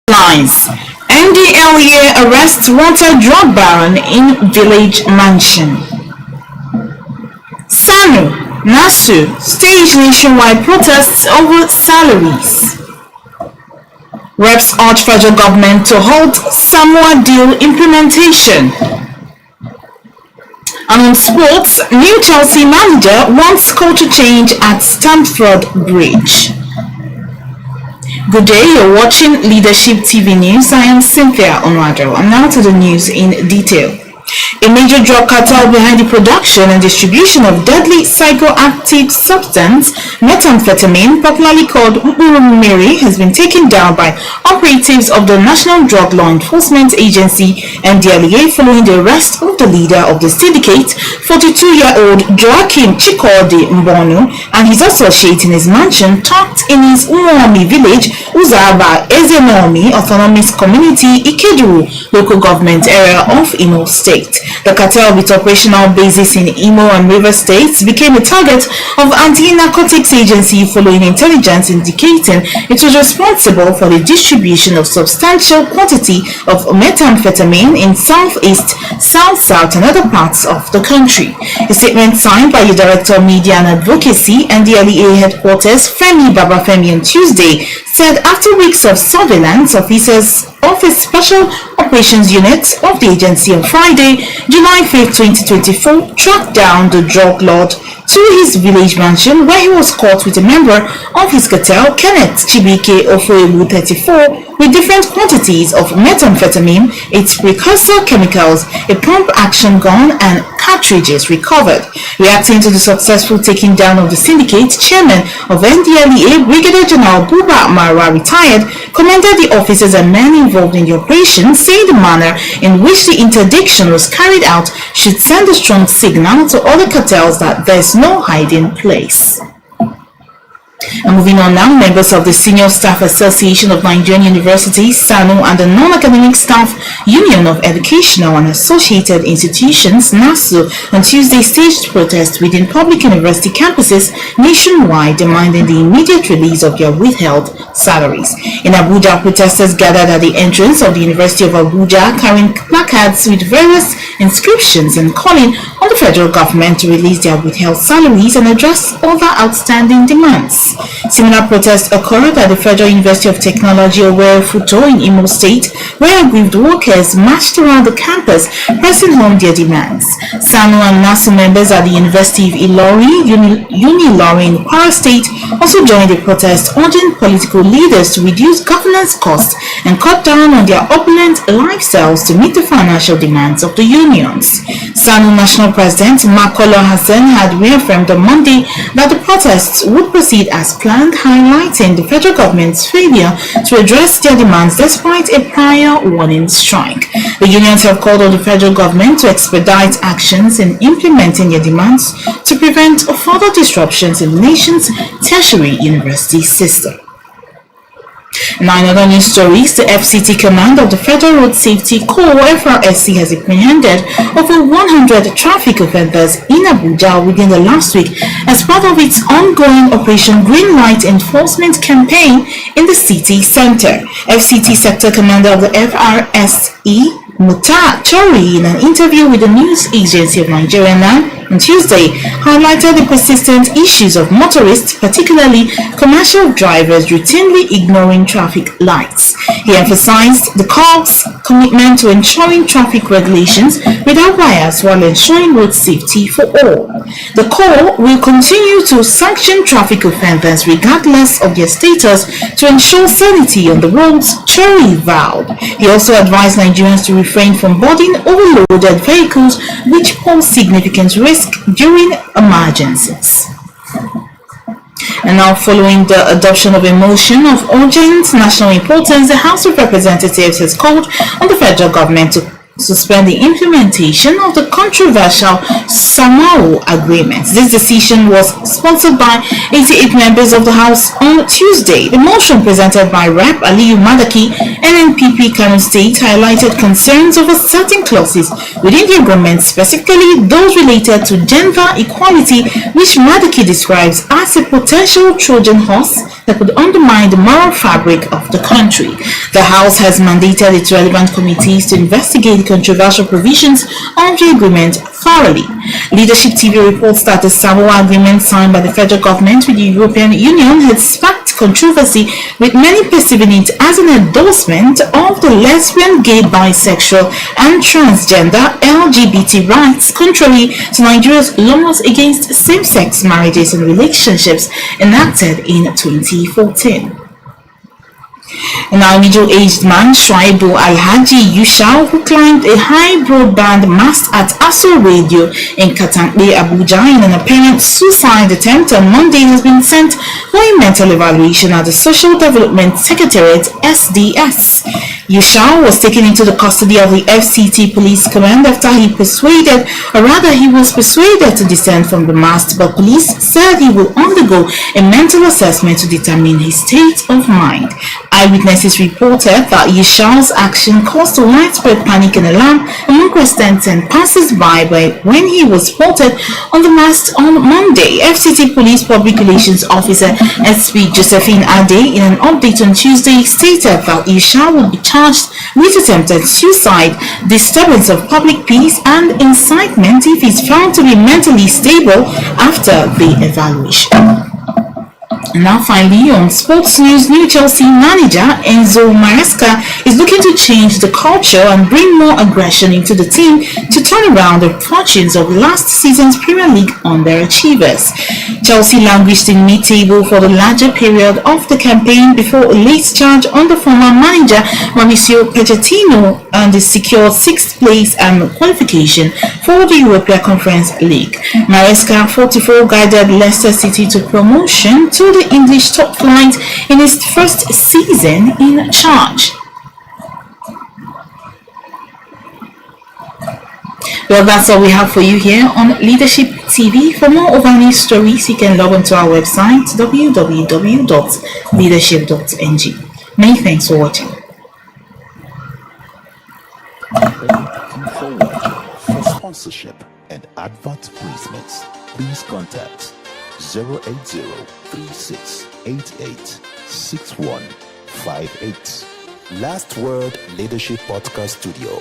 Lines. NDLEA arrests wanted drug baron in village mansion. Sanu, Nasu stage nationwide protests over salaries. Reps urge federal government to halt Samoa deal implementation. And on sports, new Chelsea manager wants culture change at Stamford Bridge. Good day, you're watching Leadership TV News. I am Cynthia Onwado. And now to the news in detail. A major drug cartel behind the production and distribution of deadly psychoactive substance, methamphetamine, popularly called Mary, has been taken down by operatives of the National Drug Law Enforcement Agency (NDLEA) following the arrest of the leader of the syndicate, 42-year-old Joachim Chikodi Mbono, and his associate in his mansion tucked in his Umomi village, Uzaba Ezenomi Autonomous Community, Ikeduru local government area of Imo State. The cartel, with operational bases in Imo and River states, became a target of anti-narcotics agency following intelligence indicating it was responsible for the distribution of substantial quantity of methamphetamine in southeast, south-south and other parts of the country. A statement signed by the Director of Media and Advocacy and the NDLEA headquarters, Femi Babafemi, on Tuesday, said after weeks of surveillance, officers of a Special Operations Unit of the agency on Friday, July 5, 2024, tracked down the drug lord to his village mansion where he was caught with a member of his cartel, Kenneth Chibike Ofoebu, 34, with different quantities of methamphetamine, its precursor chemicals, a pump-action gun, and cartridges recovered. Reacting to the successful taking down of the syndicate, chairman of NDLEA, Brigadier General Buba Mara, retired, commended the officers and men involved in the operation, saying the manner in which the interdiction was carried out should send a strong signal to other cartels that there is no hiding place. And moving on now, members of the Senior Staff Association of Nigerian Universities, SANU, and the Non-Academic Staff Union of Educational and Associated Institutions, NASU, on Tuesday staged protests within public university campuses nationwide demanding the immediate release of their withheld salaries. In Abuja, protesters gathered at the entrance of the University of Abuja carrying placards with various inscriptions and calling on the federal government to release their withheld salaries and address other outstanding demands. Similar protests occurred at the Federal University of Technology Owerri Futo in Imo State, where aggrieved workers marched around the campus pressing home their demands. SANU and NASU members at the University of Ilori, Unilori in Kwara State also joined the protest, urging political leaders to reduce governance costs and cut down on their opulent lifestyles to meet the financial demands of the unions. SANU National President Makolo Hassan had reaffirmed on Monday that the protests would proceed as planned, highlighting the federal government's failure to address their demands despite a prior warning strike. The unions have called on the federal government to expedite actions in implementing their demands to prevent further disruptions in the nation's tertiary university system. Now, in other news stories, the FCT command of the Federal Road Safety Corps (FRSC) has apprehended over 100 traffic offenders in Abuja within the last week as part of its ongoing Operation Green Light Enforcement campaign in the city center. FCT Sector Commander of the FRSE, Muta Chori, in an interview with the news agency of Nigeria Now on Tuesday, highlighted the persistent issues of motorists, particularly commercial drivers, routinely ignoring traffic lights. He emphasized the Corps' commitment to ensuring traffic regulations without bias while ensuring road safety for all. The Corps will continue to sanction traffic offenders regardless of their status to ensure sanity on the roads, Chori vowed. He also advised Nigerians to refrain from boarding overloaded vehicles which pose significant risk during emergencies. And now, following the adoption of a motion of urgent national importance, the House of Representatives has called on the federal government to suspend the implementation of the controversial Samoa Agreement. This decision was sponsored by 88 members of the House on Tuesday. The motion, presented by Rep. Aliyu Madaki, NNPP Kano State highlighted concerns over certain clauses within the agreement, specifically those related to gender equality, which Madaki describes as a potential Trojan horse that could undermine the moral fabric of the country. The House has mandated its relevant committees to investigate controversial provisions of the agreement thoroughly. Leadership TV reports that the Samoa Agreement signed by the federal government with the European Union had sparked controversy, with many perceiving it as an endorsement of the lesbian, gay, bisexual, and transgender LGBT rights, contrary to Nigeria's laws against same-sex marriages and relationships enacted in 2014. Now, a middle-aged man, Shuaibu Alhaji Yushau, who climbed a high broadband mast at Aso Radio in Katankwe, Abuja, in an apparent suicide attempt on Monday, has been sent for a mental evaluation at the Social Development Secretariat (SDS). Yushau was taken into the custody of the FCT Police Command after he was persuaded to descend from the mast, but police said he will undergo a mental assessment to determine his state of mind. Eyewitnesses reported that Yushau's action caused a widespread panic and alarm among residents and passers-by when he was spotted on the mast on Monday. FCT Police Public Relations Officer SP Josephine Ade, in an update on Tuesday, stated that Yushau will be charged with attempted suicide, disturbance of public peace, and incitement if he is found to be mentally stable after the evaluation. And now finally, on sports news, new Chelsea manager Enzo Maresca is looking to change the culture and bring more aggression into the team to turn around the fortunes of last season's Premier League underachievers. Chelsea languished in mid-table for the larger period of the campaign before a late charge on the former manager Mauricio Pochettino and the secured 6th place and qualification for the Europa Conference League. Maresca, 44, guided Leicester City to promotion to the English top flight in his first season in charge. Well, that's all we have for you here on Leadership TV. For more of our news stories, you can log on to our website www.leadership.ng. Many thanks for watching. For sponsorship and advert placements, please contact 080-3688-6158. Last Word Leadership Podcast Studio.